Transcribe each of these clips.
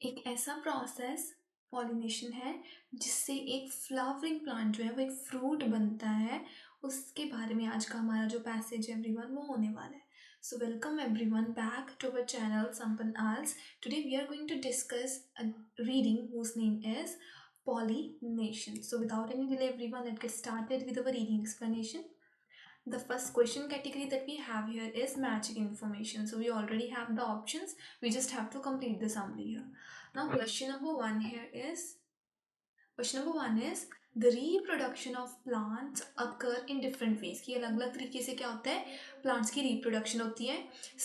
एक ऐसा process pollination है जिससे एक फ्लावरिंग प्लांट जो है वो एक फ्रूट बनता है। उसके बारे में आज का हमारा जो पैसेज है एवरीवन वो होने वाला है। So welcome everyone back to our channel संपन आल्स। Today we are going to discuss a reading whose name is pollination. So without any delay everyone, let's get started with our reading explanation. The first question category that we have here is matching information. So we already have the options. We just have to complete the summary here. Now question number one is the reproduction of plants occur in different ways. कि अलग अलग तरीके से क्या होता है plants की reproduction होती है.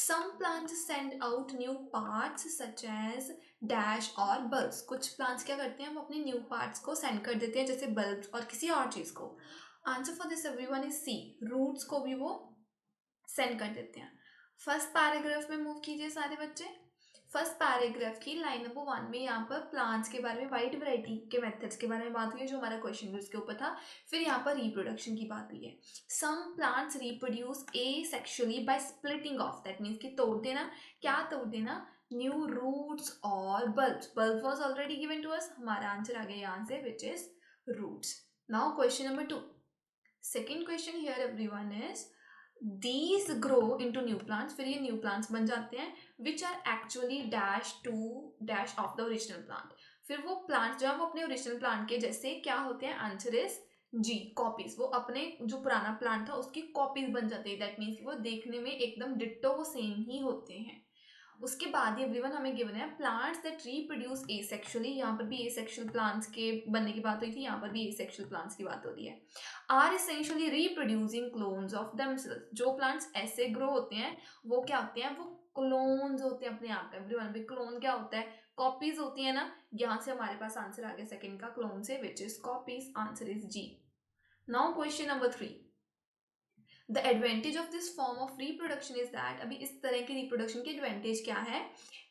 Some plants send out new parts such as dash और bulbs. कुछ plants क्या करते हैं वो अपने new parts को send कर देते हैं जैसे bulbs और किसी और चीज़ को. Answer for this everyone is C. Roots को भी वो सेंड कर देते हैं. फर्स्ट पैराग्राफ में मूव कीजिए सारे बच्चे. फर्स्ट पैराग्राफ की लाइन नंबर 1 में यहाँ पर प्लांट्स के बारे में वाइड वैरायटी के मेथड्स के बारे में बात हुई है जो हमारा क्वेश्चन भी उसके ऊपर था. फिर यहाँ पर रिप्रोडक्शन की बात हुई है. Some plants reproduce asexually by splitting off. That means कि तोड़ देना. क्या तोड़ देना? न्यू रूट्स और bulbs. Bulb was already given to us. हमारा आंसर आ गया यहाँ से which is roots. Now question number 2. Second question here everyone is these grow into new plants. फिर ये new plants बन जाते हैं which are actually dash to dash of the original plant. फिर वो plants जो है वो अपने original plant के जैसे क्या होते हैं? Answer is G copies. वो अपने जो पुराना प्लांट था उसकी कॉपीज बन जाते हैं. दैट मीन्स वो देखने में एकदम डिट्टो वो सेम ही होते हैं. उसके बाद ये एवरीवन हमें गिवन है प्लांट्स दैट रीप्रोड्यूस एसेक्सुअली. यहाँ पर भी एसेक्सुअल प्लांट्स के बनने की बात हुई थी. यहाँ पर भी एसेक्सुअल प्लांट्स की बात हो रही है. Are essentially reproducing clones of themselves. जो प्लांट्स ऐसे ग्रो होते हैं वो क्या होते हैं? वो क्लोन्स होते हैं अपने आप का. एवरीवन भी क्लोन क्या होता है? कॉपीज होती है ना. यहाँ से हमारे पास आंसर आ गया सेकंड का क्लोन से which is copies. Answer is G. Now question number 3. The advantage of this form of reproduction is that. अभी इस तरह की रिप्रोडक्शन की एडवांटेज क्या है?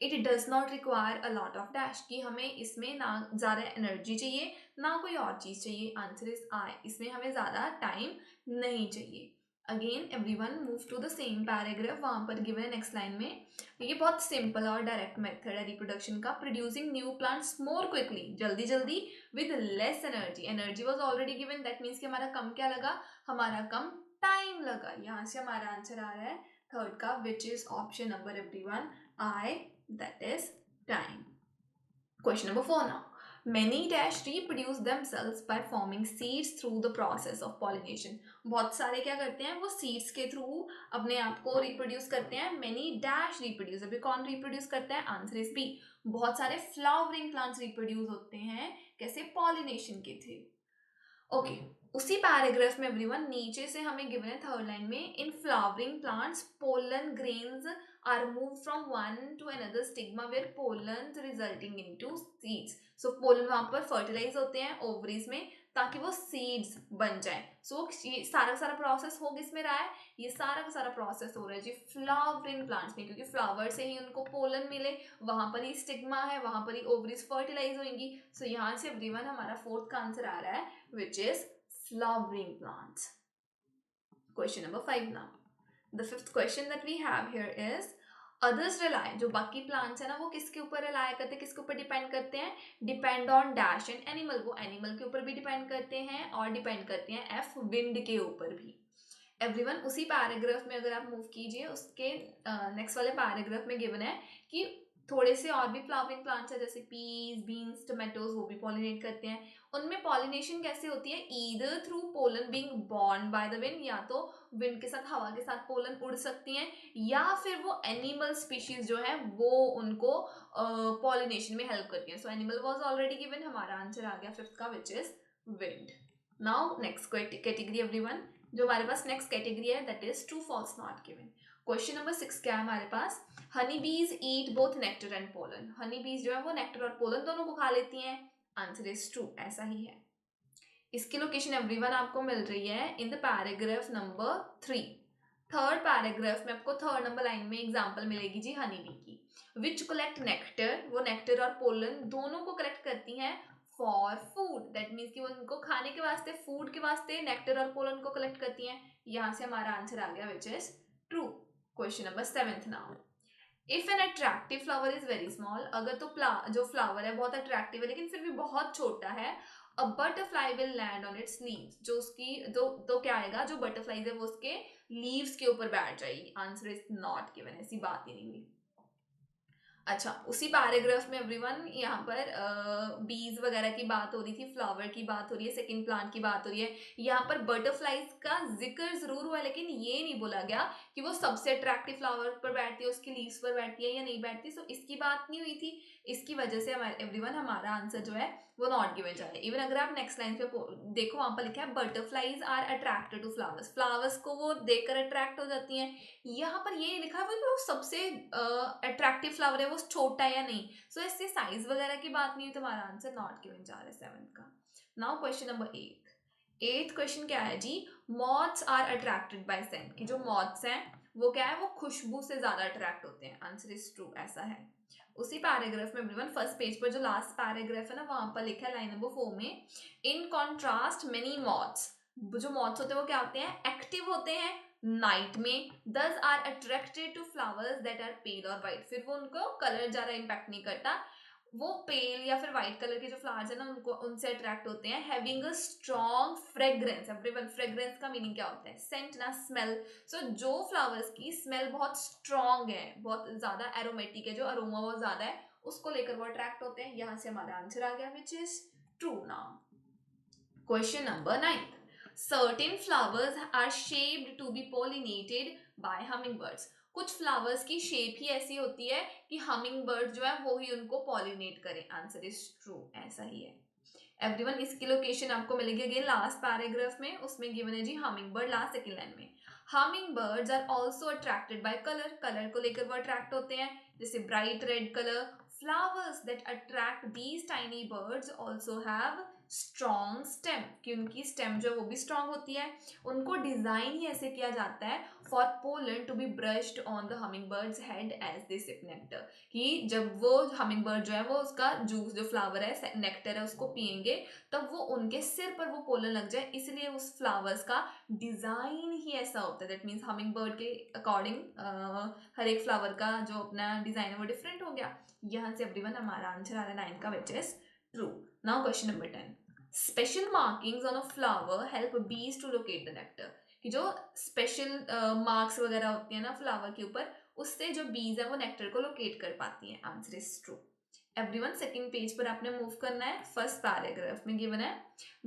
It does not require a lot of dash. कि हमें इसमें ना ज़्यादा एनर्जी चाहिए ना कोई और चीज़ चाहिए. Answer is I. इसमें हमें ज़्यादा टाइम नहीं चाहिए. Again everyone move to the same paragraph. वहाँ पर गिवन है नेक्स्ट लाइन में. ये बहुत सिंपल और डायरेक्ट मेथड है रिप्रोडक्शन का. Producing new plants more quickly. जल्दी जल्दी with less energy. Energy was already given. That means कि हमारा कम क्या लगा? हमारा कम टाइम लगा. यहाँ से हमारा आंसर आ रहा है थर्ड का which is option number everyone I. That is time. Question number 4 now. Many dash reproduce themselves by forming seeds through the process of pollination. बहुत सारे क्या करते हैं? वो seeds के थ्रू अपने आप को reproduce करते हैं. Many dash reproduce. अभी कौन reproduce करता है? Answer is B. बहुत सारे flowering plants reproduce होते हैं. कैसे? pollination के थ्रू. ओके. उसी पैराग्राफ में एवरीवन नीचे से हमें गिवन है थर्ड लाइन में in flowering plants pollen grains are move from one to another stigma where pollen resulting into seeds. So pollen वहां पर फर्टिलाइज होते हैं ओवरीज में ताकि वो सीड्स बन जाए. सो ये सारा सारा प्रोसेस हो किसमें रहा है? ये सारा का सारा प्रोसेस हो रहा है जी फ्लावरिंग प्लांट्स में. क्योंकि फ्लावर से ही उनको पोलन मिले. वहां पर ही स्टिग्मा है. वहां पर ही ओवरीज फर्टिलाइज होंगी. सो यहाँ से एवरीवन हमारा फोर्थ का आंसर आ रहा है which is flowering plants. Question number 5 now. The fifth question that we have here is others rely. जो बाकी plants है ना वो किसके ऊपर rely करते हैं? किसके ऊपर depend करते हैं? Depend on dash and animal. वो animal के ऊपर भी depend करते हैं और depend करते हैं F wind के ऊपर भी. एवरीवन उसी पैराग्राफ में अगर आप मूव कीजिए उसके नेक्स्ट वाले पैराग्राफ में गिवन है कि थोड़े से और भी फ्लावरिंग प्लांट्स है जैसे पीज बीन्स टोमेटोज. वो भी पॉलिनेट करते हैं. उनमें पॉलिनेशन कैसे होती है? Either through pollen being born by the wind. या तो विंड के साथ हवा के साथ पोलन उड़ सकती हैं या फिर वो एनिमल स्पीशीज जो है वो उनको पॉलिनेशन में हेल्प करती हैं. So animal was already given. हमारा आंसर आ गया फिफ्थ का which is wind. Now next category everyone. जो हमारे पास नेक्स्ट कैटेगरी है that is true false not given. Question number 6 क्या है हमारे पास? Honey bees eat both nectar and pollen. Honey bees जो है वो नेक्टर और पोलन दोनों को खा लेती हैं. Answer is true. ऐसा ही है. इसकी लोकेशन एवरीवन आपको मिल रही है in the paragraph number 3. Third paragraph में आपको थर्ड नंबर लाइन में एग्जांपल मिलेगी जी हनी बी की. विच कलेक्ट नेक्टर. वो नेक्टर और पोलन दोनों को कलेक्ट करती हैं फॉर फूड. दैट मीन्स कि वो उनको खाने के वास्ते फूड के वास्ते नेक्टर और पोलन को कलेक्ट करती हैं. यहाँ से हमारा आंसर आ गया which is true. Question number 7 now. If an attractive flower is very small, अगर तो जो फ्लावर है बहुत अट्रैक्टिव है लेकिन फिर भी बहुत छोटा है, a butterfly will land on it's leaves, जो उसकी तो क्या आएगा, जो बटरफ्लाईज है वो उसके लीव्स के ऊपर बैठ जाएगी। आंसर इज नॉट गिवन, ऐसी बात ही नहीं हुई। अच्छा, उसी पैराग्राफ में एवरीवन यहाँ पर बीज वगैरह की बात हो रही थी, फ्लावर की बात हो रही है, सेकंड प्लांट की बात हो रही है। यहाँ पर बटरफ्लाईज का जिक्र जरूर हुआ है लेकिन ये नहीं बोला गया कि वो सबसे अट्रैक्टिव फ्लावर पर बैठती है, उसकी लीव्स पर बैठती है या नहीं बैठती। सो इसकी बात नहीं हुई थी, इसकी वजह से हमारे एवरीवन हमारा आंसर जो है वो नॉट गिवन जा रहा है। इवन अगर आप नेक्स्ट लाइन पे देखो, वहां पर लिखा है butterflies are attracted to flowers, flowers को वो देखकर अट्रैक्ट हो जाती हैं। यहाँ पर ये लिखा है वो सबसे अट्रैक्टिव फ्लावर है वो छोटा है या नहीं। सो इससे साइज वगैरह की बात नहीं हुई, तो हमारा आंसर नॉट गिवन जा रहा है 7th का। Now question number 8th question क्या है जी, moths are attracted by scent, कि जो मॉथ्स हैं वो क्या है, वो खुशबू से ज्यादा अट्रैक्ट होते हैं। आंसर इज ट्रू, ऐसा है। उसी पैराग्राफ में एवरीवन फर्स्ट पेज पर जो लास्ट पैराग्राफ है ना, वहां पर लिखा है लाइन नंबर 4 में, इन कॉन्ट्रास्ट मेनी मॉथ्स, जो मॉथ्स होते हैं वो क्या होते हैं, एक्टिव होते हैं नाइट में, these are attracted to flowers that are pale और वाइट, फिर वो उनको कलर ज्यादा इम्पैक्ट नहीं करता, वो पेल या फिर व्हाइट कलर के जो फ्लावर्स है ना उनको उनसे अट्रैक्ट होते हैं। Having a strong fragrance, everyone fragrance का मीनिंग क्या होता है, सेंट ना, स्मेल। सो जो फ्लावर्स की स्मेल बहुत स्ट्रॉन्ग है, बहुत ज्यादा एरोमेटिक है, जो अरोमा बहुत ज्यादा है, उसको लेकर वो अट्रैक्ट होते हैं। यहाँ से हमारा आंसर आ गया which is true. Now question number 9, certain flowers are shaped to be pollinated by hummingbirds, कुछ फ्लावर्स की शेप ही ऐसी होती है कि हमिंग बर्ड जो है वो ही उनको पॉलिनेट करे। आंसर इज ट्रू, ऐसा ही है एवरीवन। इसकी लोकेशन आपको मिलेगी अगेन लास्ट पैराग्राफ में, उसमें गिवन है जी humming bird last second line में। Humming birds are also attracted by colour, colour को लेकर वो अट्रैक्ट होते हैं, जैसे bright red colour. Flowers that attract these tiny birds also have strong stem, कि उनकी स्टेम जो है वो भी स्ट्रॉन्ग होती है। उनको डिजाइन ही ऐसे किया जाता है for pollen to be brushed on the hummingbird's head as they sip nectar, कि जब वो हमिंग बर्ड जो है वो उसका जूस जो फ्लावर है नेक्टर है उसको पियेंगे, तब वो उनके सिर पर वो पोलन लग जाए, इसलिए उस फ्लावर्स का डिजाइन ही ऐसा होता है। दैट मीन्स हमिंग बर्ड के अकॉर्डिंग हर एक फ्लावर का जो अपना डिजाइन है वो डिफरेंट हो गया। यहाँ से एवरीवन हमारा आंसर आ रहा है 9 का which is true. Now question number 10, special markings on a flower help बीज टू लोकेट द नेक्टर, कि जो स्पेशल मार्क्स वगैरह होती है ना फ्लावर के ऊपर, उससे जो बीज है वो नेक्टर को लोकेट कर पाती हैं। Answer is true everyone. Second page पर आपने मूव करना है, फर्स्ट पैराग्राफ में गिवन है,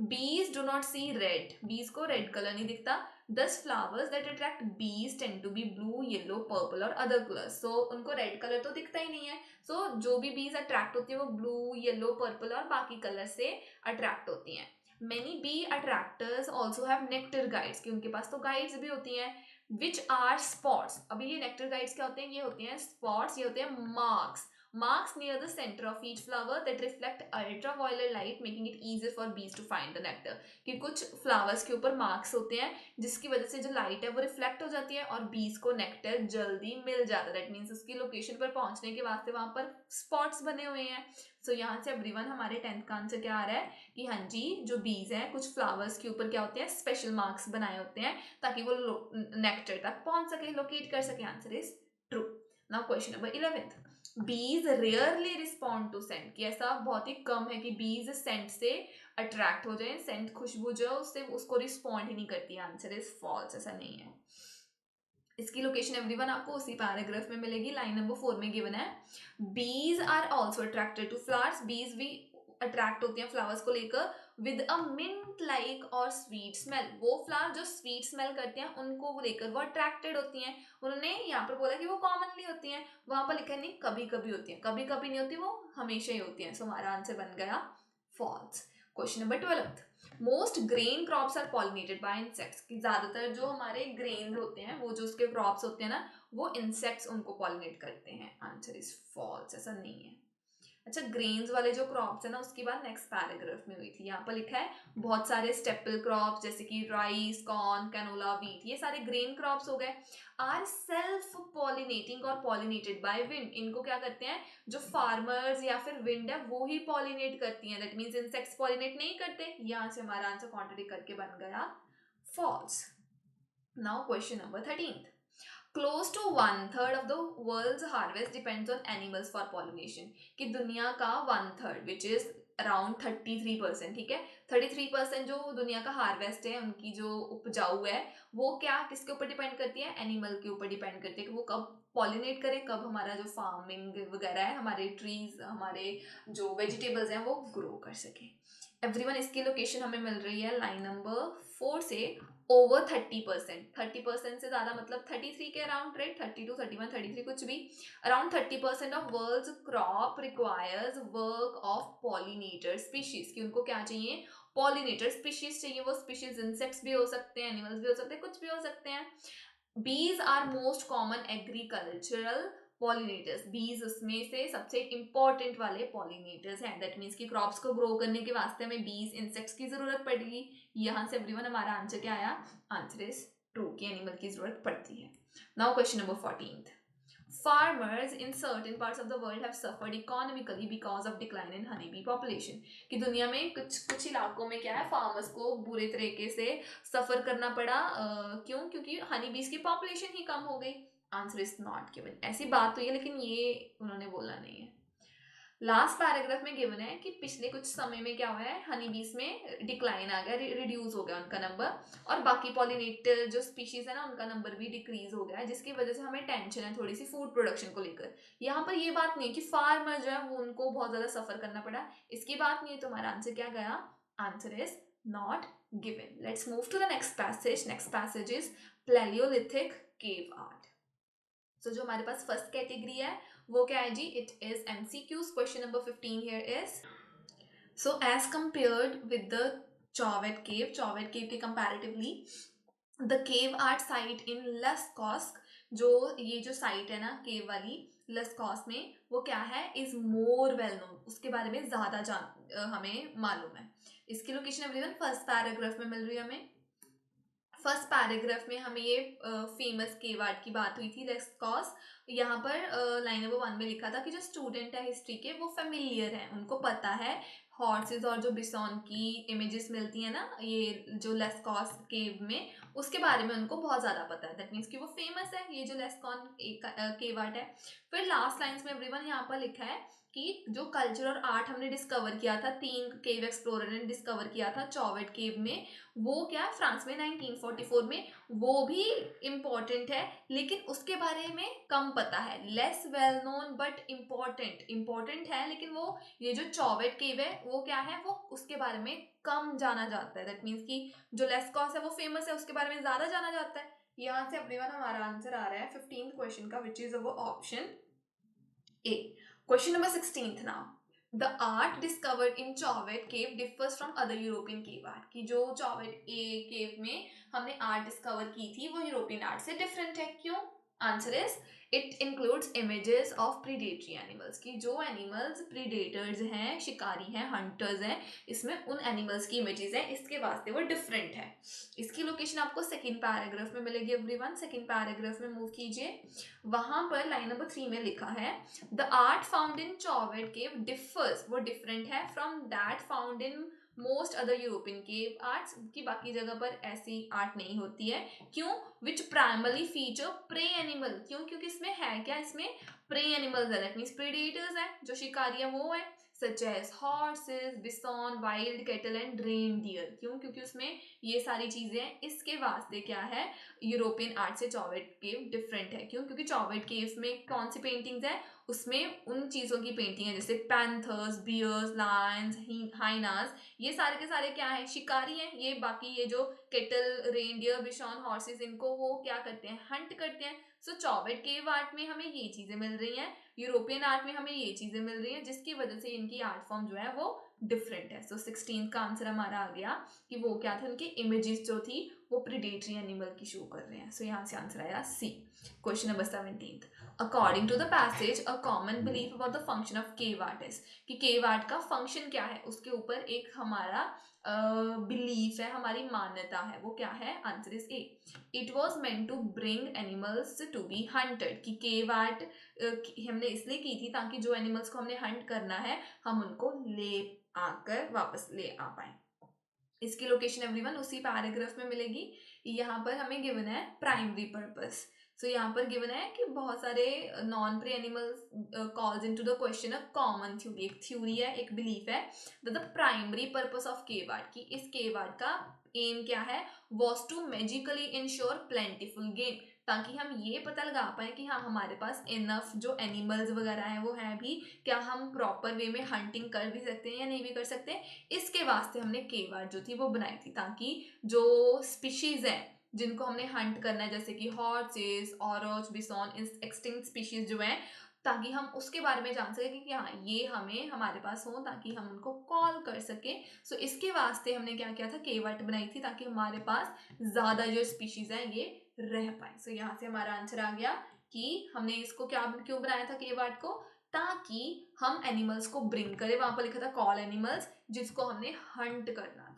बीज डू नॉट सी रेड, बीज को रेड कलर नहीं दिखता, thus flowers that attract bees tend to be blue yellow purple और अदर कलर्स, सो उनको रेड कलर तो दिखता ही नहीं है। सो जो भी बीज अट्रैक्ट होती है वो ब्लू येलो पर्पल और बाकी कलर से अट्रैक्ट होती हैं। Many bee attractors also have nectar guides, कि उनके पास तो गाइड्स भी होती हैं, विच आर स्पॉट्स। अभी ये नेक्टर गाइड्स क्या होते हैं, ये होते हैं स्पॉट्स, ये होते हैं marks, marks near the center of each flower that reflect ultraviolet light making it easier for bees to find the nectar, कि कुछ फ्लावर्स के ऊपर मार्क्स होते हैं जिसकी वजह से जो लाइट है वो रिफ्लेक्ट हो जाती है और बीज को नेक्टर जल्दी मिल जाता है। दैट मीन्स उसकी लोकेशन पर पहुंचने के वास्ते वहां पर स्पॉट्स बने हुए हैं। सो यहाँ से एवरीवन हमारे 10th का आंसर क्या आ रहा है कि हाँ जी, जो बीज हैं कुछ फ्लावर्स के ऊपर क्या होते हैं, स्पेशल मार्क्स बनाए होते हैं ताकि वो नेक्टर तक पहुंच सके, लोकेट कर सके। Answer is true. Now question number 11, बीज रेयरली रिस्पॉन्ड टू सेंट, कि ऐसा बहुत ही कम है कि बीज सेंट से अट्रैक्ट हो जाए, सेंट खुशबू जो है उससे उसको रिस्पॉन्ड ही नहीं करती। आंसर इज फॉल्स, ऐसा नहीं है। इसकी लोकेशन एवरीवन आपको उसी पैराग्राफ में मिलेगी, लाइन नंबर 4 में गिवन है, bees are also attracted to flowers, bees भी अट्रैक्ट होती हैं फ्लावर्स को लेकर, with a mint like or sweet smell, वो फ्लावर जो स्वीट स्मेल करते हैं उनको लेकर वो अट्रैक्टेड होती हैं। उन्होंने यहाँ पर बोला कि वो कॉमनली होती हैं, वहां पर लिखा नहीं कभी कभी होती हैं, कभी कभी नहीं होती, वो हमेशा ही होती हैं। सो हमारा आंसर बन गया false. Question number 12, most grain crops are pollinated by insects, कि ज्यादातर जो हमारे ग्रेन होते हैं वो जो उसके क्रॉप्स होते हैं ना वो इंसेक्ट्स उनको पॉलिनेट करते हैं। आंसर इज फॉल्स, ऐसा नहीं है। अच्छा, ग्रेन्स वाले जो क्रॉप्स है ना उसकी बात नेक्स्ट पैराग्राफ में हुई थी। यहाँ पर लिखा है बहुत सारे स्टेपल क्रॉप्स जैसे कि राइस कॉर्न कैनोला व्हीट, ये सारे ग्रेन क्रॉप्स हो गए, आर सेल्फ पॉलिनेटिंग और पॉलिनेटेड बाय विंड, इनको क्या करते हैं जो फार्मर्स या फिर विंड है वो ही पॉलिनेट करती हैं। दैट मीन्स इंसेक्ट्स पॉलिनेट नहीं करते। यहाँ से हमारा आंसर कॉन्ट्रडिक्ट करके बन गया false. Now question number 13, close to 1/3 of the world's harvest depends on animals for pollination, कि दुनिया का 1/3 विच इज अराउंड 33%, ठीक है, 33% जो दुनिया का हार्वेस्ट है, उनकी जो उपजाऊ है, वो क्या किसके ऊपर डिपेंड करती है, एनिमल के ऊपर डिपेंड करती है कि वो कब पॉलिनेट करें, कब हमारा जो फार्मिंग वगैरह है, हमारे ट्रीज, हमारे जो वेजिटेबल्स हैं वो ग्रो कर सके। एवरीवन, इसकी लोकेशन हमें मिल रही है लाइन नंबर 4 से ओवर 30%, 30% से ज़्यादा मतलब 33 के अराउंड, राइट, 32, 31, 33 कुछ भी, around 30% of world's crop requires work of pollinator species, कि उनको क्या चाहिए, पॉलिनेटर स्पीशीज चाहिए। वो स्पीशीज इंसेक्ट्स भी हो सकते हैं, एनिमल्स भी हो सकते हैं, कुछ भी हो सकते हैं। Bees are most common agricultural pollinators, bees उसमें से सबसे इंपॉर्टेंट वाले पॉलिनेटर्स हैं। दैट मीन्स कि क्रॉप्स को ग्रो करने के वास्ते हमें बीज, इंसेक्ट्स की जरूरत पड़ेगी। यहाँ से एवरीवन हमारा आंसर क्या आया, आंसर इज ट्रू, कि एनिमल की जरूरत पड़ती है। Now question number 14th, farmers in certain parts of the world have suffered economically because of decline in honeybee population, कि दुनिया में कुछ कुछ इलाकों में क्या है, फार्मर्स को बुरे तरीके से सफर करना पड़ा, क्यों, क्योंकि हनी बीज की पॉपुलेशन ही कम हो गई। आंसर इज नॉट गिवन, ऐसी बात तो है लेकिन ये उन्होंने बोला नहीं है। लास्ट पैराग्राफ में गिवन है कि पिछले कुछ समय में क्या हुआ है, हनी बीज में डिक्लाइन आ गया, रिड्यूस हो गया उनका नंबर, और बाकी पॉलिनेटर जो स्पीशीज है ना, उनका नंबर भी डिक्रीज हो गया है, जिसकी वजह से हमें टेंशन है थोड़ी सी फूड प्रोडक्शन को लेकर। यहाँ पर ये बात नहीं है कि फार्मर जो है वो उनको बहुत ज्यादा सफर करना पड़ा, इसकी बात नहीं है। तो हमारा आंसर क्या गया, answer is not given. Let's move to the next passage. Next passage is palaeolithic cave art. So जो हमारे पास फर्स्ट कैटेगरी है वो क्या है जी, it is MCQs. Question number 15 here is, so as compared with the Chauvet cave के comparatively the cave art site in Lascaux, जो ये जो साइट है ना केव वाली लस्कॉस्क में, वो क्या है, इज मोर वेल नोन, उसके बारे में ज्यादा हमें मालूम है। इसकी लोकेशन एवरीवन फर्स्ट पैराग्राफ में मिल रही है हमें। फर्स्ट पैराग्राफ में हमें ये फेमस केव आर्ट की बात हुई थी, लेस्कॉस। यहाँ पर लाइन नंबर 1 में लिखा था कि जो स्टूडेंट है हिस्ट्री के वो फेमिलियर है, उनको पता है हॉर्सेस और जो बिसॉन की इमेजेस मिलती है ना ये जो लेस्कॉस केव में, उसके बारे में उनको बहुत ज़्यादा पता है। दैट मीन्स कि वो फेमस है ये जो लेस्कॉन केव आर्ट है। फिर लास्ट लाइन्स में एवरीवन यहाँ पर लिखा है कि जो कल्चर और आर्ट हमने डिस्कवर किया था, 3 केव एक्सप्लोरर ने डिस्कवर किया था चॉवेट केव में, वो क्या है फ्रांस में 1944 में, वो भी इम्पोर्टेंट है लेकिन उसके बारे में कम पता है, less well known but important है, लेकिन वो ये जो चॉवेट केव है वो क्या है, वो उसके बारे में कम जाना जाता है। दैट मीन्स कि जो लेस्कॉस है वो फेमस है, उसके बारे में ज्यादा जाना जाता है। यहाँ से एवरीवन हमारा आंसर आ रहा है 15th क्वेश्चन का, which is our option A. Question number 16th now, the art discovered in Chauvet cave differs from other European cave art, की जो चॉवेट केव में हमने आर्ट डिस्कवर की थी वो यूरोपियन आर्ट से डिफरेंट है, क्यों? Answer is it includes images of predatory animals, की जो एनिमल्स प्रीडेटर्स हैं, शिकारी हैं, हंटर्स हैं, इसमें उन एनिमल्स की इमेजेस हैं, इसके वास्ते वो डिफरेंट है। इसकी लोकेशन आपको सेकेंड पैराग्राफ में मिलेगी एवरीवन। सेकेंड पैराग्राफ में मूव कीजिए, वहां पर लाइन नंबर 3 में लिखा है the art found in Chauvet cave differs, वो डिफरेंट है from that found in most other European cave arts, की बाकी जगह पर ऐसी आर्ट नहीं होती है, क्यों? Which primarily feature prey animal, क्यों? क्योंकि इसमें है क्या, इसमें प्रे एनिमल्स है, दैट मीन्स प्रीडेटर्स है, जो शिकारी है वो है, such as horses, bison, wild cattle and reindeer, क्यों? क्योंकि उसमें ये सारी चीजें हैं, इसके वास्ते क्या है, यूरोपियन आर्ट से चॉवेट केव डिफरेंट है, क्यों? क्योंकि चॉवेट केव्स में कौन सी पेंटिंग्स है, उसमें उन चीज़ों की पेंटिंग है जैसे पैंथर्स, बियर्स, लायंस, हाइनास, ये सारे के सारे क्या है, शिकारी हैं ये। बाकी ये जो केटल, रेनडियर, बिशॉन, हॉर्सेस, इनको वो क्या करते हैं, हंट करते हैं। सो चॉवेट केव आर्ट में हमें ये चीज़ें मिल रही हैं, यूरोपियन आर्ट में हमें ये चीज़ें मिल रही हैं, जिसकी वजह से इनकी आर्ट फॉर्म जो है वो डिफरेंट है। सो 16th का आंसर हमारा आ गया कि वो क्या थे, उनकी इमेजेस जो थी वो प्रीडेटरी एनिमल की शो कर रहे हैं। सो यहाँ से आंसर आया C. Question number 17th, according to the passage a common belief about the function of cave art is, कि केव आर्ट का फंक्शन क्या है, उसके ऊपर एक हमारा बिलीफ है, हमारी मान्यता है, वो क्या है? Answer is A, it was meant to bring animals to be hunted, कि केव आर्ट हमने इसलिए की थी ताकि जो एनिमल्स को हमने हंट करना है हम उनको ले आकर वापस ले आ पाए। इसकी लोकेशन एवरीवन उसी पैराग्राफ में मिलेगी। यहाँ पर हमें गिवन है प्राइमरी पर्पस। सो यहाँ पर गिवन है कि बहुत सारे non prey animals calls into the question a common theory, एक थ्योरी है, एक बिलीफ है that the primary purpose of cave art, की इस केव आर्ट का एम क्या है, was to magically ensure plentiful game, ताकि हम ये पता लगा पाए कि हाँ हमारे पास इनफ जो एनिमल्स वगैरह हैं वो हैं भी, क्या हम प्रॉपर वे में हंटिंग कर भी सकते हैं या नहीं भी कर सकते। इसके वास्ते हमने केव आर्ट जो थी वो बनाई थी, ताकि जो स्पीशीज है जिनको हमने हंट करना है, जैसे कि हॉर्सेस, ऑरोच, बिसॉन, एक्सटिंक्ट स्पीशीज जो हैं, ताकि हम उसके बारे में जान सके कि हाँ ये हमें हमारे पास हो, ताकि हम उनको कॉल कर सके। सो इसके वास्ते हमने क्या किया था, केव आर्ट बनाई थी, ताकि हमारे पास ज़्यादा जो स्पीशीज हैं ये रह पाए। सो यहाँ से हमारा आंसर आ गया कि हमने इसको क्या क्यों बनाया था केव आर्ट को, ताकि हम एनिमल्स को ब्रिंग करें, वहां पर लिखा था कॉल एनिमल्स, जिसको हमने हंट करना था।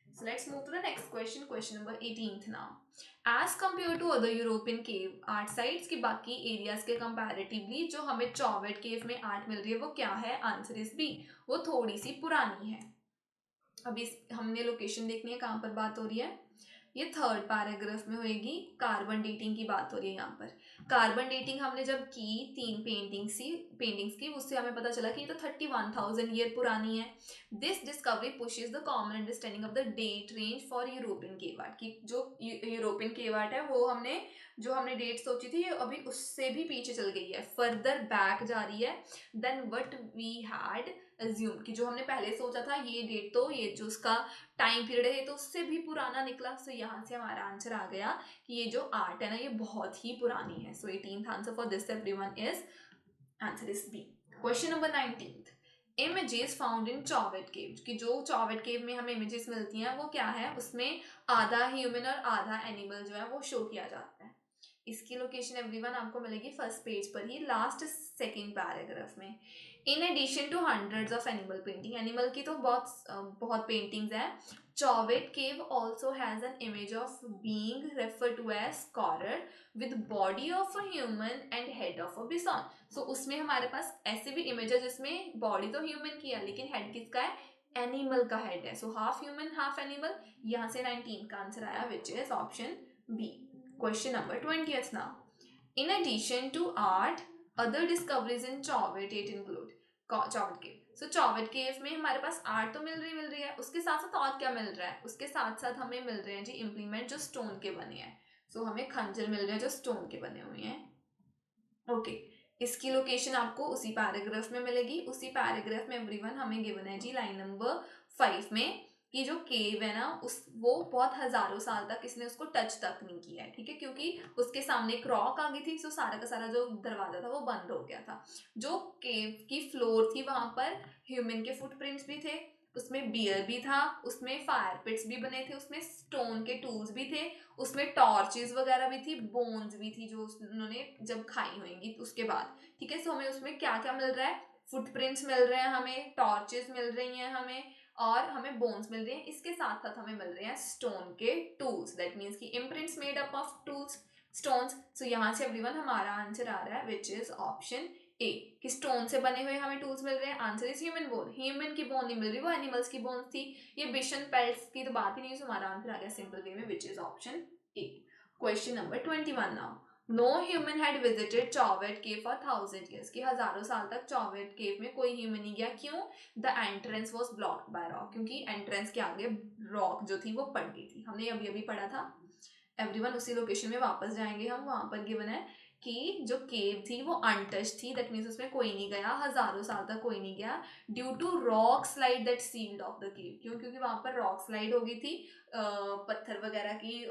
So let's move to the next question, question number 18th now. As compared to other European cave art sites की बाकी एरियाज के कंपैरेटिवली जो हमें चॉवेट केव में आर्ट मिल रही है वो क्या है, आंसर इज बी, वो थोड़ी सी पुरानी है। अब इस हमने लोकेशन देखनी है कहाँ पर बात हो रही है, ये थर्ड पैराग्राफ में होएगी, कार्बन डेटिंग की बात हो रही है यहाँ पर। कार्बन डेटिंग हमने जब की 3 पेंटिंग्स की, उससे हमें पता चला कि ये तो 31,000 ईयर पुरानी है। This discovery pushes the common understanding of the date range for European cave art, की जो यूरोपियन केव आर्ट है वो हमने डेट सोची थी अभी उससे भी पीछे चल गई है, फर्दर बैक जा रही है then what we had assume, कि जो हमने पहले सोचा था ये डेट, तो ये जो उसका टाइम पीरियड है ये तो उससे भी पुराना निकला। सो यहाँ से हमारा आंसर आ गया कि ये जो आर्ट है ना ये बहुत ही पुरानी है। So 18th answer for this everyone is answer is B. Question number 19th, images found in Chauvet cave, कि जो चॉवेट केव में हमें इमेजेस मिलती हैं वो क्या है, उसमें आधा ह्यूमन और आधा एनिमल जो है वो शो किया जाता है। इसकी लोकेशन एवरीवन आपको मिलेगी फर्स्ट पेज पर ही, लास्ट सेकंड पैराग्राफ में। In addition to hundreds of animal painting, animal की तो बहुत पेंटिंग्स हैं। Chauvet cave also has an image of being refer to as sorcerer with body of a human and head of a bison. So उसमें हमारे पास ऐसे भी image है जिसमें बॉडी तो ह्यूमन की है लेकिन हेड किसका है, एनिमल का हेड है। So half human half animal, यहाँ से 19 का आंसर आया which is option B. Question number 20th now. In addition to art, other discoveries in Chauvet it include Chauvet Cave. So Chauvet Cave में हमारे पास art तो मिल रही है, उसके साथ साथ और क्या मिल रहा है, उसके साथ साथ हमें मिल रहे हैं जी इम्प्लीमेंट जो स्टोन के बने हैं। सो हमें खंजर मिल रहे हैं जो स्टोन के बने हुए हैं। ओके, इसकी लोकेशन आपको उसी पैराग्राफ में मिलेगी, उसी पैराग्राफ में एवरीवन हमें गिवन है जी लाइन नंबर 5 में, कि जो केव है ना वो बहुत हजारों साल तक इसने उसको टच तक नहीं किया है, ठीक है, क्योंकि उसके सामने एक रॉक आ गई थी, सो सारा का सारा जो दरवाजा था वो बंद हो गया था। जो केव की फ्लोर थी वहां पर ह्यूमन के फुटप्रिंट्स भी थे, उसमें बियर भी था, उसमें फायर पिट्स भी बने थे, उसमें स्टोन के टूल्स भी थे, उसमें टॉर्चेस वगैरह भी थी, बोन्स भी थी जो उन्होंने जब खाई होंगी उसके बाद, ठीक है। सो हमें उसमें क्या क्या मिल रहा है, फुटप्रिंट्स मिल रहे हैं हमें, टॉर्चेस मिल रही हैं हमें, और हमें बोन्स मिल रहे हैं, इसके साथ साथ हमें मिल रहे हैं स्टोन के टूल्स, दैट मीन्स की imprints made up of tools stones. So यहाँ से एवरीवन हमारा आंसर आ रहा है विच इज ऑप्शन ए, कि स्टोन से बने हुए हमें टूल्स मिल रहे हैं। Answer is human bone, human की बोन नहीं मिल रही, वो एनिमल्स की बोन्स थी, ये बिशन पेल्ट्स की तो बात ही नहीं। हमारा आंसर आ गया सिंपल वे में which is option A. Question number 21 now, no human had visited Chauvet cave for 1000 years, कि हजारों साल तक चॉवेट केव में कोई ह्यूमन नहीं गया, क्यों, the entrance was blocked by rock, क्योंकि एंट्रेंस के आगे रॉक जो थी वो पड़ गई थी, हमने अभी अभी पढ़ा था। एवरीवन उसी लोकेशन में वापस जाएंगे हम, वहां पर गिवन है कि जो केव थी वो अनटच थी, दैट मीन्स उसमें कोई नहीं गया, हजारों साल तक कोई नहीं गया, due to rock slide that sealed off the cave, क्यों, क्योंकि वहां पर रॉक स्लाइड हो गई थी, पत्थर वगैरह की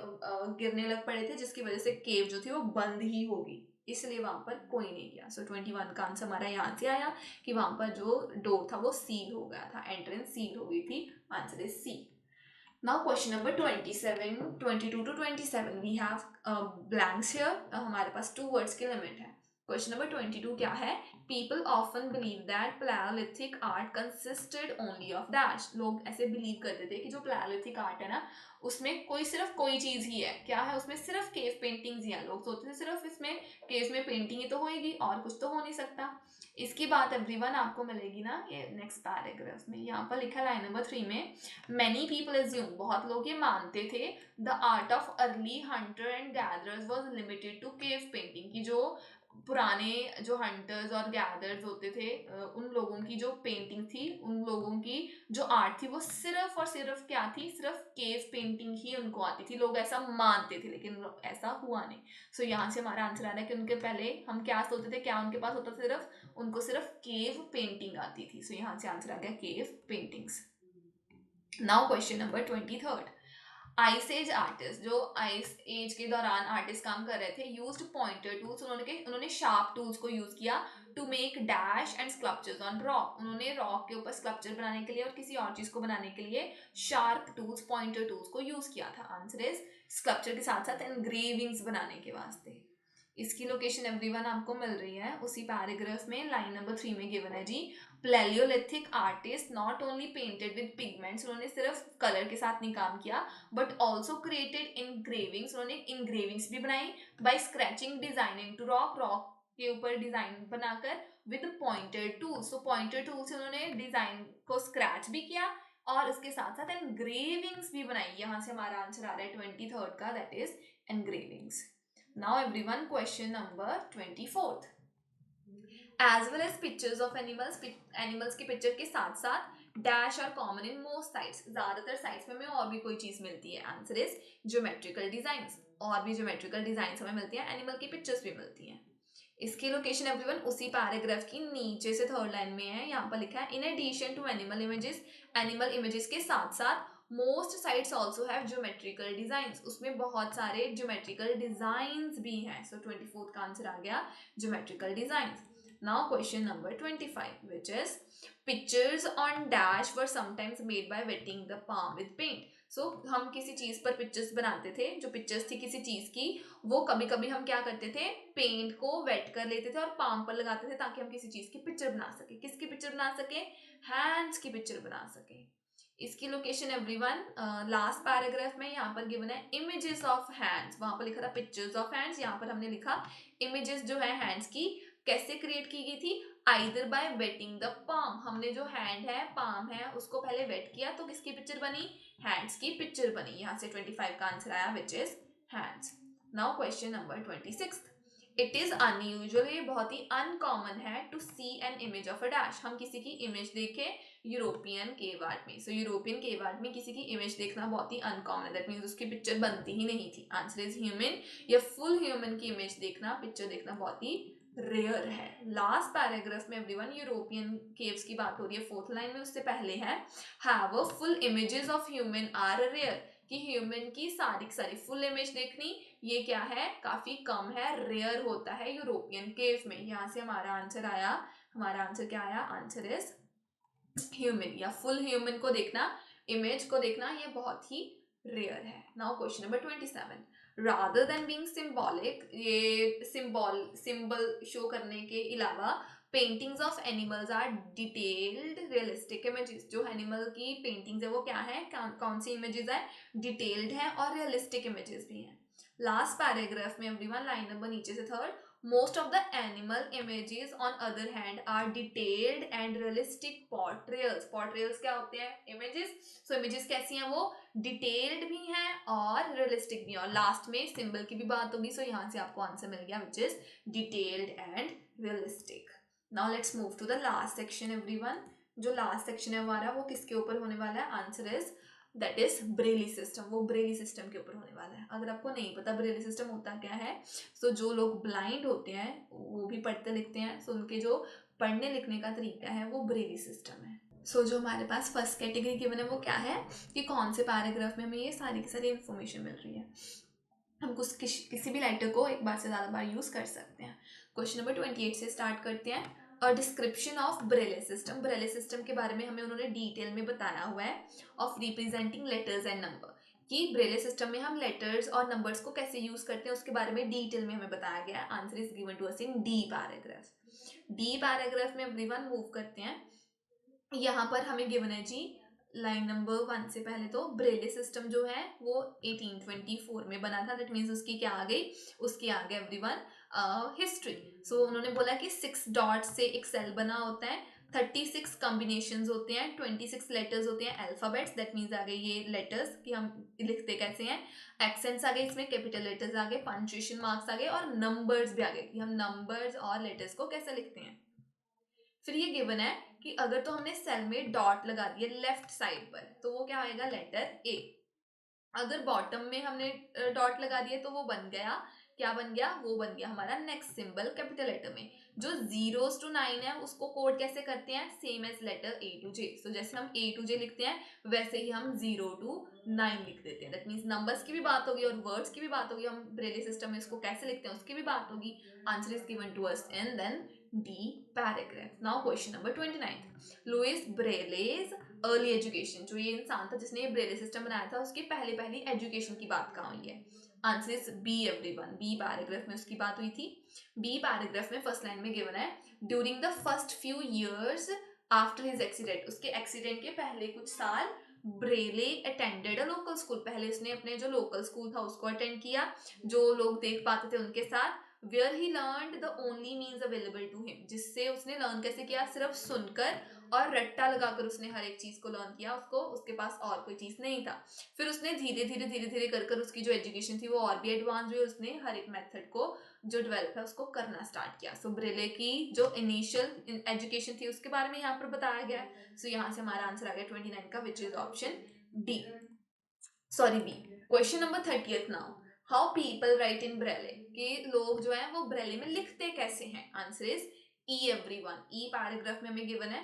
गिरने लग पड़े थे, जिसकी वजह से केव जो थी वो बंद ही होगी, इसलिए वहां पर कोई नहीं गया। सो 21 का आंसर हमारा यहाँ से आया कि वहां पर जो डोर था वो सील हो गया था, एंट्रेंस सील हो गई थी। Answer is C. Now question number 27, 22 to 27 we have blanks here। हमारे पास 2 words की लिमिट है। क्वेश्चन नंबर 22 क्या है? People often believe that palaeolithic art consisted only of dash. लोग ऐसे बिलीव करते थे कि जो पैलेयोलिथिक आर्ट है ना, उसमें सिर्फ कोई चीज ही है। क्या है उसमें? सिर्फ केव पेंटिंग्स ही हैं। लोग सोचते थे सिर्फ इसमें केव में पेंटिंग ही तो होएगी और कुछ तो हो नहीं सकता। इसकी बात एवरीवन आपको मिलेगी ना ये नेक्स्ट पैराग्राफ में। यहाँ पर लिखा है लाइन नंबर 3 में, मैनी पीपल एज्यूम, बहुत लोग ये मानते थे, the art of early hunter and gatherers was limited to cave painting, की जो पुराने जो हंटर्स और गैदर्स होते थे उन लोगों की जो पेंटिंग थी, उन लोगों की जो आर्ट थी वो सिर्फ और सिर्फ क्या थी? सिर्फ केव पेंटिंग ही उनको आती थी। लोग ऐसा मानते थे लेकिन ऐसा हुआ नहीं। सो यहाँ से हमारा आंसर आ रहा है कि उनके पहले हम क्या सोचते थे, क्या उनके पास होता? सिर्फ उनको सिर्फ केव पेंटिंग आती थी। सो यहाँ से आंसर आ गया cave paintings. Now question number 23। Ice age artist, जो आइस एज के दौरान आर्टिस्ट काम कर रहे थे, यूज्ड पॉइंटर टूल्स, उन्होंने शार्प टूल्स को यूज किया to make dash and sculptures on rock. उन्होंने रॉक के ऊपर स्कल्पचर बनाने के लिए और किसी और चीज को बनाने के लिए शार्प टूल्स, पॉइंटर टूल्स को यूज किया था। आंसर इज स्कल्पचर के साथ साथ एनग्रेविंग्स बनाने के वास्ते। इसकी लोकेशन एवरीवन आपको मिल रही है उसी पैराग्राफ में, लाइन नंबर 3 में गिवन है जी। Palaeolithic artist not only painted with pigments, उन्होंने सिर्फ कलर के साथ नहीं काम किया, बट ऑल्सो क्रिएटेड इंग्रेविंग्स, उन्होंने इंग्रेविंग्स भी बनाई by scratching design into rock, rock के ऊपर डिजाइन बनाकर विद पॉइंटर टूल्स। तो पॉइंटर टूल से उन्होंने डिजाइन को स्क्रैच भी किया और उसके साथ साथ एनग्रेविंग्स भी बनाई। यहां से हमारा आंसर आ रहा है 23 का, that is engravings. Now everyone question number 24। As well as pictures of animals, animals की पिक्चर के साथ साथ dash are common in most sites, ज्यादातर साइट्स में हमें और भी कोई चीज मिलती है। आंसर इज ज्योमेट्रिकल डिजाइन्स, और भी ज्योमेट्रिकल डिजाइन्स हमें मिलती है, एनिमल की पिक्चर्स भी मिलती हैं। इसकी लोकेशन एवरीवन उसी पैराग्राफ की नीचे से थर्ड लाइन में है। यहाँ पर लिखा है in addition to animal images, animal images के साथ साथ most sites also have geometrical designs, उसमें बहुत सारे ज्योमेट्रिकल डिजाइन्स भी हैं। सो 24 का आंसर आ गया geometrical designs. Now question number 25 which is pictures on dash were sometimes made by wetting the palm with paint. So हम किसी चीज पर पिक्चर्स बनाते थे, जो पिक्चर्स थी किसी चीज की, वो कभी कभी हम क्या करते थे? पेंट को वेट कर लेते थे और पाम पर लगाते थे ताकि हम किसी चीज की पिक्चर बना सके। किसकी पिक्चर बना सके? हैंड्स की पिक्चर बना सके। इसकी लोकेशन एवरीवन लास्ट पैराग्राफ में यहाँ पर गिवन है इमेजेस ऑफ हैंड्स, वहां पर लिखा था पिक्चर्स ऑफ हैंड्स, यहाँ पर हमने लिखा इमेजेस जो है हैंड्स की। कैसे क्रिएट की गई थी? Either bye waiting the palm, हमने जो हैंड है, पाम है, उसको पहले वेट किया तो किसकी पिक्चर बनी? हैंड्स की पिक्चर बनी। यहाँ से 25 का आंसर आया which is hands. Now question number 26। It is unusual, ये बहुत ही अनकॉमन है, to see an image of a dash, हम किसी की इमेज देखें यूरोपियन केव आर्ट में। सो यूरोपियन केव आर्ट में किसी की इमेज देखना बहुत ही अनकॉमन है, दैट मीन्स उसकी पिक्चर बनती ही नहीं थी। आंसर इज ह्यूमन, या फुल ह्यूमन की इमेज देखना, पिक्चर देखना बहुत ही रेयर है। लास्ट पैराग्राफ में एवरीवन यूरोपियन केव्स की बात हो रही है, फोर्थ लाइन में उससे पहले है have a full images of human are rare, कि ह्यूमन की सारी फुल इमेज देखनी ये क्या है? काफी कम है, रेयर होता है यूरोपियन केव में। यहाँ से हमारा आंसर आया, हमारा आंसर क्या आया? आंसर इज ह्यूमन, या फुल ह्यूमन को देखना, इमेज को देखना, ये बहुत ही रेयर है। Now question number 27। Rather than being symbolic, ये सिंबल शो करने के अलावा paintings of animals are detailed realistic images, जो एनिमल की पेंटिंग्स है वो क्या है? कौन सी इमेजेस है? डिटेल्ड है और रियलिस्टिक इमेजेस भी हैं। लास्ट पैराग्राफ में एवरीवन लाइन नंबर नीचे से third, most of the animal images on other hand are detailed and realistic portrayals क्या होते हैं? images. so images कैसी हैं? वो detailed भी हैं और realistic भी हैं। और लास्ट में सिंबल की भी बात होगी, सो यहाँ से आपको आंसर मिल गया which is detailed and realistic. now let's move to the last section everyone. जो लास्ट सेक्शन है हमारा वो किसके ऊपर होने वाला है? Answer is that is Braille system, वो ब्रेली सिस्टम के ऊपर होने वाला है। अगर आपको नहीं पता ब्रेली सिस्टम होता क्या है, तो जो लोग ब्लाइंड होते हैं वो भी पढ़ते लिखते हैं, सो उनके जो पढ़ने लिखने का तरीका है वो ब्रेली सिस्टम है। सो जो हमारे पास फर्स्ट कैटेगरी गिवन है वो क्या है कि कौन से पैराग्राफ में हमें ये सारी की सारी इन्फॉर्मेशन मिल रही है। हम किसी भी राइटर को एक बार से ज़्यादा बार यूज़ कर सकते हैं। क्वेश्चन नंबर 28 से स्टार्ट करते हैं। अ description of Braille system, Braille system के बारे में हमें उन्होंने डिटेल में बताया हुआ है। Of representing letters and number, कि ब्रेले सिस्टम में हम लेटर्स और नंबर्स को कैसे यूज करते हैं उसके बारे में डिटेल में हमें बताया गया है। Answer is given to us in D paragraph. D paragraph में एवरीवन मूव करते हैं। यहाँ पर हमें गिवन है जी लाइन नंबर 1 से पहले तो ब्रेले सिस्टम जो है वो 1824 में बना था। दैट मीन्स उसकी क्या आ गई, उसकी आ गई एवरीवन हिस्ट्री। सो उन्होंने बोला कि 6 डॉट से एक सेल बना होता है, 36 कॉम्बिनेशंस होते हैं, 26 लेटर्स होते हैं अल्फाबेट्स। दैट मीन्स आ गए ये लेटर्स कि हम लिखते कैसे हैं, एक्सेंट्स आ गए, इसमें कैपिटल लेटर्स आ गए, पंक्चुएशन मार्क्स आ गए और नंबर्स भी आ गए कि हम नंबर्स और लेटर्स को कैसे लिखते हैं। फिर ये गिवन है कि अगर तो हमने सेल में डॉट लगा दिया लेफ्ट साइड पर तो वो क्या आएगा, लेटर ए। अगर बॉटम में हमने डॉट लगा दिया तो वो बन गया, क्या बन गया, वो बन गया हमारा नेक्स्ट सिंबल कैपिटल लेटर में। जो 0 to 9 है उसको कोड कैसे करते हैं, same as letter A to J. So जैसे हम ए टू जे लिखते हैं वैसे ही हम 0 to 9 लिख देते हैं। दैट मीन्स नंबर्स की भी बात होगी और वर्ड्स की भी बात होगी, हम ब्रेले सिस्टम में इसको कैसे लिखते हैं उसकी भी बात होगी। Answer is given to us and then D paragraph. Now question number 29, Louis Braille's early education. जो ये इंसान था जिसने ये ब्रेले सिस्टम बनाया था उसकी पहली पहली एजुकेशन की बात कहाँ हुई है। Answer is B everyone, B paragraph में उसकी बात हुई थी। बी पैराग्राफ में फर्स्ट लाइन में गिवन है during the first few years after his accident. उसके एक्सीडेंट के पहले कुछ साल Braille attended a local school. पहले उसने अपने जो लोकल स्कूल था उसको अटेंड किया, जो लोग देख पाते थे उनके साथ। Where he learned the only means available to him, जिससे उसने लर्न कैसे किया, सिर्फ सुनकर और रट्टा लगाकर उसने हर एक चीज को लर्न किया, उसको उसके पास और कोई चीज नहीं था। फिर उसने धीरे धीरे धीरे धीरे कर उसकी जो एजुकेशन थी वो और भी एडवांस हुई, उसने हर एक मेथड को जो डेवलप है उसको करना स्टार्ट किया। सो ब्रेले की जो इनिशियल एजुकेशन थी उसके बारे में यहाँ पर बताया गया है। सो यहाँ से हमारा आंसर आ गया 29 का, which is option D, sorry B. Question number 30 now, how people write in Braille, कि लोग जो है वो ब्रेले में लिखते कैसे हैं। Answer is E everyone, E paragraph में हमें गिवन है।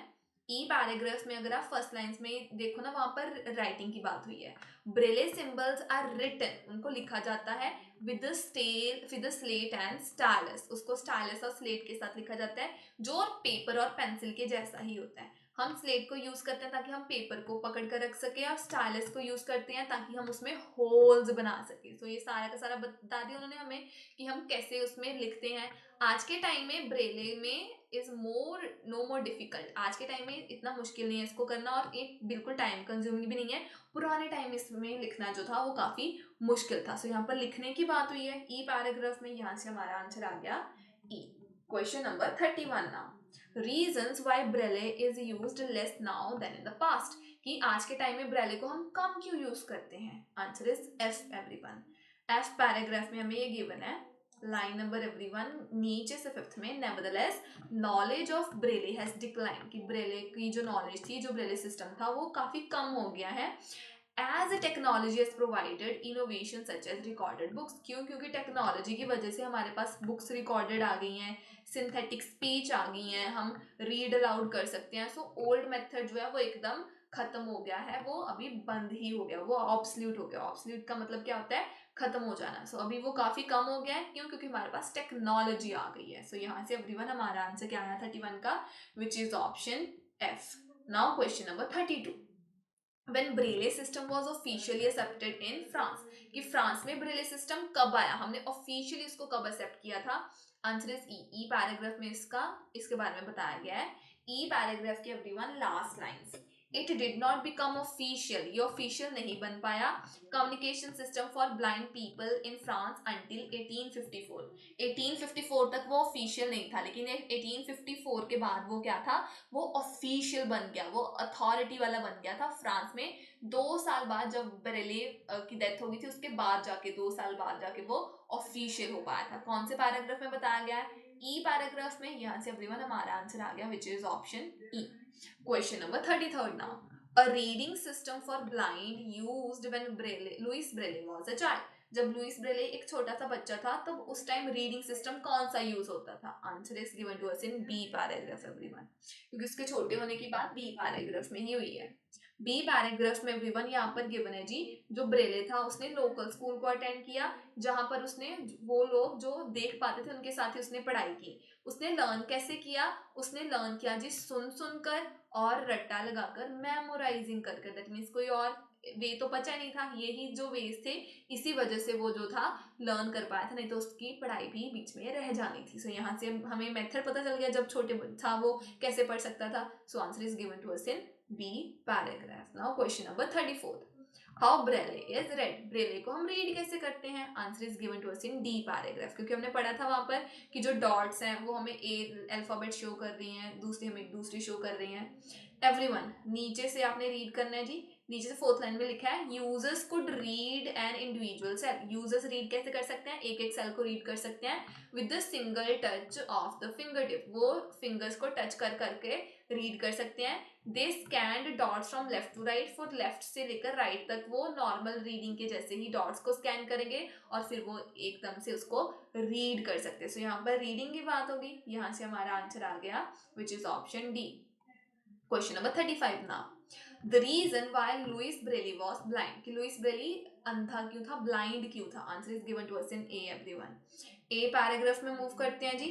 ई पैराग्राफ में अगर आप फर्स्ट लाइंस में देखो ना वहां पर राइटिंग की बात हुई है। ब्रेले सिंबल्स आर रिटन, उनको लिखा जाता है विद स्लेट एंड स्टाइलस, उसको स्टाइलस और स्लेट के साथ लिखा जाता है जो पेपर और पेंसिल के जैसा ही होता है। हम स्लेट को यूज करते हैं ताकि हम पेपर को पकड़ कर रख सके और स्टाइलस को यूज करते हैं ताकि हम उसमें होल्स बना सके। तो ये सारा का सारा बता दिया उन्होंने हमें कि हम कैसे उसमें लिखते हैं। आज के टाइम में ब्रेले में इज नो मोर डिफिकल्ट, आज के टाइम में इतना मुश्किल नहीं है इसको करना और एक बिल्कुल टाइम कंज्यूमिंग भी नहीं है। पुराने टाइम में इसमें लिखना जो था वो काफी मुश्किल था। सो यहाँ पर लिखने की बात हुई है ई पैराग्राफ में, यहाँ से हमारा आंसर आ गया ई। Question number 31 now, reasons why Braille is used less now than in the past, कि आज के टाइम में ब्रेले को हम कम क्यों यूज करते हैं। Answer is F everyone. F paragraph में हमें ये गिवन है लाइन नंबर एवरीवन नीचे से 5th में, nevertheless knowledge of Braille has decline, कि ब्रेले की जो नॉलेज थी, जो ब्रेले सिस्टम था वो काफी कम हो गया है। As a technology has provided innovation such as recorded books, क्यों, क्योंकि टेक्नोलॉजी की वजह से हमारे पास बुक्स रिकॉर्डेड आ गई हैं, सिंथेटिक स्पीच आ गई हैं, हम रीड अलाउड कर सकते हैं। सो ओल्ड मेथड जो है वो एकदम खत्म हो गया है, वो अभी बंद ही हो गया, वो ऑब्सल्यूट हो गया। ऑब्सल्यूट का मतलब क्या होता है, खत्म हो जाना। सो अभी वो काफी कम हो गया है, क्यों, क्योंकि हमारे पास टेक्नोलॉजी आ गई है। सो यहाँ से एवरीवन हमारा आंसर क्या आया 31 का, which is option F. Now question number 32, when Braille system was officially accepted in France, कि फ्रांस में ब्रेले सिस्टम कब आया, हमने ऑफिशियली इसको कब एक्सेप्ट किया था। Answer is E, E paragraph में इसके बारे में बताया गया है। ई पैराग्राफ की everyone last lines, it did not become official, ये ऑफिशियल नहीं बन पाया, communication system for blind people in France until 1854। 1854 तक वो ऑफिशियल नहीं था, लेकिन 1854 के बाद वो क्या था, वो ऑफिशियल बन गया, वो अथॉरिटी वाला बन गया था फ्रांस में। 2 साल बाद जब ब्रेले की डेथ हो गई थी उसके बाद जाके 2 साल बाद जाके वो ऑफिशियल हो पाया था। कौन से पैराग्राफ में बताया गया है, ई पैराग्राफ में। यहाँ से एवरीवन हमारा आंसर आ गया, which is option E. Question number 33 now, a reading system for blind used when Braille Louis Braille was a child, जब लुइस ब्रेले एक छोटा सा बच्चा था तब उस टाइम रीडिंग सिस्टम कौन सा यूज होता था। Answer is given to us in B paragraph everyone, क्योंकि उसके छोटे होने की बात बी पैराग्राफ में ही हुई है। बी पैराग्राफ में एवरीवन यहाँ पर गिवन है जी, जो ब्रेले था उसने लोकल स्कूल को अटेंड किया जहां पर उसने वो लोग जो देख पाते थे उनके साथ ही उसने पढ़ाई की। उसने लर्न कैसे किया, उसने लर्न किया जी सुन सुनकर और रट्टा लगाकर, मेमोराइजिंग कर, दैट मीन्स कोई और वे तो बचा नहीं था, यही जो वेज थे इसी वजह से वो जो था लर्न कर पाया था, नहीं तो उसकी पढ़ाई भी बीच में रह जानी थी। सो यहाँ से हमें मेथड पता चल गया, जब छोटे था वो कैसे पढ़ सकता था। So answer is given to us in B paragraph. Now question number 34, how Braille is read, Braille को हम रीड कैसे करते हैं। Answer is given to us in D paragraph, क्योंकि हमने पढ़ा था वहां पर कि जो डॉट्स हैं वो हमें ए अल्फाबेट शो कर रही हैं, दूसरी हमें दूसरी शो कर रही हैं। एवरीवन, नीचे से आपने रीड करना है जी। नीचे से फोर्थ लाइन में लिखा है users could read an individual cell. Users read कैसे कर सकते हैं, एक एक सेल को रीड कर सकते हैं with the single touch of the finger tip, वो फिंगर्स को टच कर करके रीड कर सकते हैं। They scanned dots from left to right, for left से लेकर राइट तक वो नॉर्मल रीडिंग के जैसे ही डॉट्स को स्कैन करेंगे और फिर वो एकदम से उसको रीड कर सकते हैं। सो यहाँ पर रीडिंग की बात होगी, यहाँ से हमारा आंसर आ गया which is option D. Question number 35 now, the reason why Louis Braille was blind, कि लुइस ब्रेली अंधा क्यों था, ब्लाइंड क्यों था। Answer is given to us in A everyone. A paragraph में मूव करते हैं जी।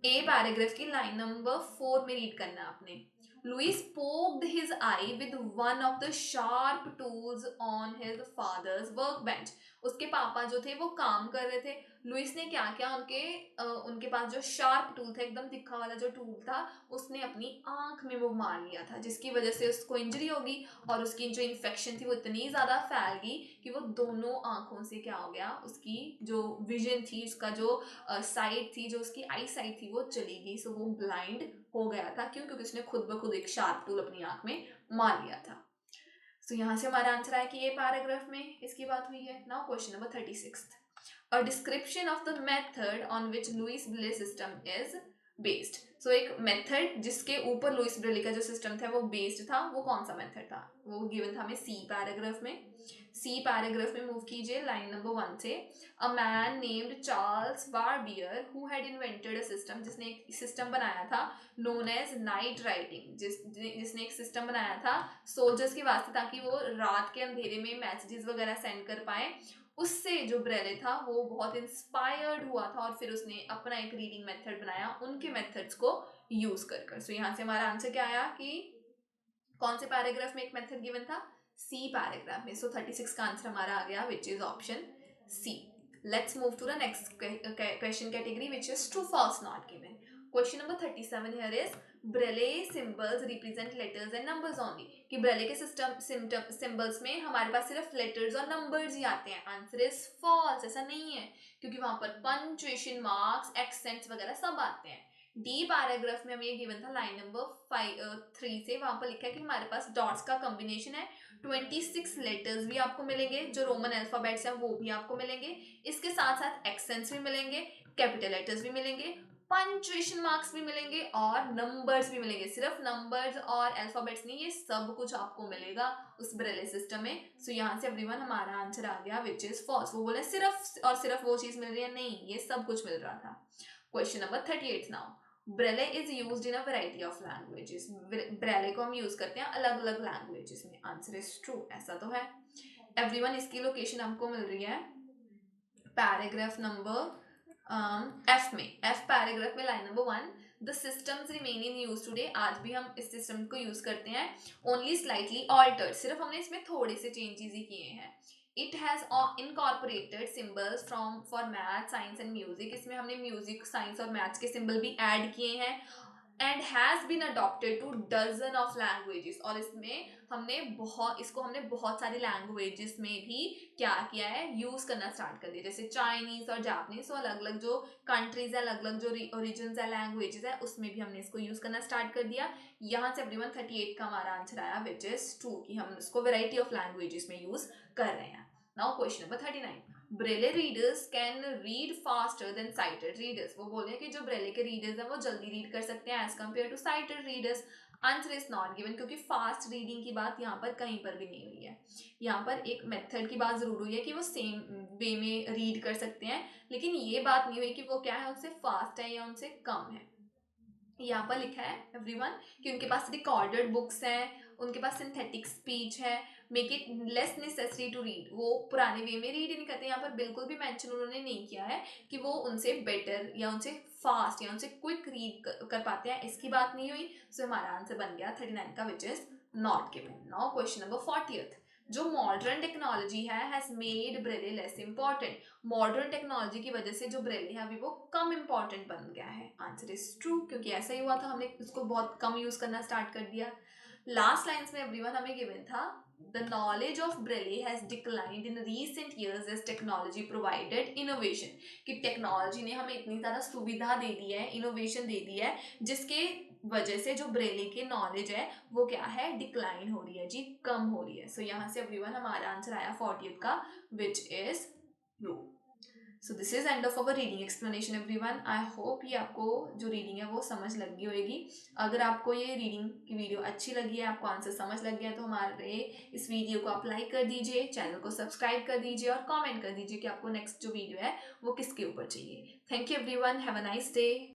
ए पैराग्राफ की लाइन नंबर 4 में रीड करना है आपने। Louis poked his eye with one of the sharp tools on his father's workbench, उसके पापा जो थे वो काम कर रहे थे। लुइस ने क्या किया, उनके पास जो शार्प टूल था, एकदम तिखा वाला जो टूल था, उसने अपनी आंख में वो मार लिया था, जिसकी वजह से उसको इंजरी होगी और उसकी जो इन्फेक्शन थी वो इतनी ज़्यादा फैल गई कि वो दोनों आंखों से क्या हो गया, उसकी जो विजन थी, उसका जो साइट थी, जो उसकी आई साइट थी वो चली गई। सो वो ब्लाइंड हो गया था, क्यों, क्योंकि उसने खुद ब खुद एक शार्प टूल अपनी आंख में मार लिया था। सो यहाँ से हमारा आंसर आया कि ये पैराग्राफ में इसकी बात हुई है। Now question number 36, a description of the method on which Louis Braille system is based. So एक मेथड जिसके ऊपर लुइस ब्रेले का जो सिस्टम था वो बेस्ड था, वो कौन सा मेथड था, वो गिवन था हमें सी पैराग्राफ में। सी पैराग्राफ में मूव कीजिए लाइन नंबर 1 से। A man named Charles Barbier who had invented a system, जिसने एक सिस्टम बनाया था नोन एज नाइट राइटिंग, जिसने एक सिस्टम बनाया था सोल्जर्स के वास्ते, ताकि वो रात के अंधेरे में मैसेजेस वगैरह सेंड कर पाए। उससे जो ब्रेले था वो बहुत इंस्पायर्ड हुआ था और फिर उसने अपना एक रीडिंग मेथड बनाया उनके मेथड्स को यूज कर। सो यहाँ से हमारा आंसर क्या आया कि कौन से पैराग्राफ में एक मेथड गिवन था, सी पैराग्राफ में। सो 36 का आंसर हमारा आ गया which is option C. Let's move to the next question category which is true false not given. Question number 37 here is Braille symbols represent letters and numbers only, कि Braille के symbols में हमारे पास सिर्फ letters और numbers ही आते हैं। Answer is false, ऐसा नहीं है, क्योंकि वहां पर पंक्चुएशन मार्क्स एक्सेंट्स वगैरह सब आते हैं। डी पैराग्राफ में हमें ये गिवन था लाइन नंबर 3 से, वहां पर लिखा है कि हमारे पास डॉट्स का कॉम्बिनेशन है, 26 लेटर्स भी आपको मिलेंगे, जो रोमन अल्फाबेट्स हैं वो भी आपको मिलेंगे, इसके साथ साथ एक्सेंट्स भी मिलेंगे, कैपिटल लेटर्स भी मिलेंगे, पंक्चुएशन मार्क्स भी मिलेंगे और नंबर्स भी मिलेंगे। सिर्फ नंबर्स और अल्फाबेट्स नहीं, ये सब कुछ आपको मिलेगा उस ब्रेले सिस्टम में। सो यहाँ से एवरीवन हमारा आंसर आ गया विच इज फॉल्स। वो बोले सिर्फ और सिर्फ वो चीज मिल रही है, नहीं, ये सब कुछ मिल रहा था। Question number 38 now, Braille is used in a variety of languages, Braille को हम यूज करते हैं अलग अलग लैंग्वेजेस में। आंसर इज ट्रू, ऐसा तो है एवरीवन। इसकी लोकेशन हमको मिल रही है पैराग्राफ नंबर एफ में, एफ पैराग्राफ में line number 1, the systems remain in use today, आज भी हम इस सिस्टम को यूज करते हैं, ओनली स्लाइटली ऑल्टर्ड, सिर्फ हमने इसमें थोड़े से चेंजेस ही किए हैं। It has incorporated symbols from for math science and music, इसमें हमने म्यूजिक साइंस और मैथ्स के सिंबल भी ऐड किए हैं। And has been adopted to dozen of languages, और इसको हमने बहुत सारी लैंग्वेजेस में भी क्या किया है, यूज करना स्टार्ट कर दिया। जैसे चाइनीज और जापानीज, तो अलग अलग जो कंट्रीज है, अलग अलग जो ओरिजिन है, लैंग्वेजेस है, उसमें भी हमने इसको यूज करना स्टार्ट कर दिया। यहाँ से एवरीवन 38 का हमारा आंसर आया विच इज ट्रू, कि हम इसको वेराइटी ऑफ लैंग्वेजेस में यूज कर रहे हैं। Now question number 39, Braille readers can read faster than sighted readers, वो बोले कि जो ब्रेले के रीडर्स हैं वो जल्दी रीड कर सकते हैं as compared to sighted readers. Answer is not given, क्योंकि फास्ट रीडिंग की बात यहाँ पर कहीं पर भी नहीं हुई है। यहाँ पर एक मेथड की बात जरूर हुई है कि वो सेम वे में रीड कर सकते हैं, लेकिन ये बात नहीं हुई कि वो क्या है, उनसे फास्ट है या उनसे कम है। यहाँ पर लिखा है एवरीवन कि उनके पास रिकॉर्डेड बुक्स हैं, उनके पास सिंथेटिक स्पीच है, make it less necessary to read, वो पुराने वे में रीड नहीं करते। यहाँ पर बिल्कुल भी मेंशन उन्होंने नहीं किया है कि वो उनसे बेटर या उनसे फास्ट या उनसे क्विक रीड कर पाते हैं, इसकी बात नहीं हुई। सो हमारा आंसर बन गया 39 का which is not given. Now question number 40th, जो मॉडर्न टेक्नोलॉजी है has made Braille less important, modern technology की वजह से जो ब्रेले है अभी वो कम इंपॉर्टेंट बन गया है। आंसर इज ट्रू, क्योंकि ऐसा ही हुआ था, हमने उसको बहुत कम यूज करना स्टार्ट कर दिया। लास्ट लाइन्स में एवरीवन हमें गिवन था the knowledge of Braille has declined in recent years as technology provided innovation, कि टेक्नोलॉजी ने हमें इतनी ज़्यादा सुविधा दे दी है, इनोवेशन दे दी है, जिसके वजह से जो ब्रेले की नॉलेज है वो क्या है, डिक्लाइन हो रही है जी, कम हो रही है। सो यहाँ से एवरीवन हमारा आंसर आया 40th का, which is true. So this is end of our reading explanation everyone. I hope ये आपको जो रीडिंग है वो समझ लगी होगी। अगर आपको ये रीडिंग की वीडियो अच्छी लगी है, आपको आंसर समझ लग गया, तो हमारे इस वीडियो को आप लाइक कर दीजिए, चैनल को सब्सक्राइब कर दीजिए और कमेंट कर दीजिए कि आपको नेक्स्ट जो वीडियो है वो किसके ऊपर चाहिए। Thank you everyone, have a nice day.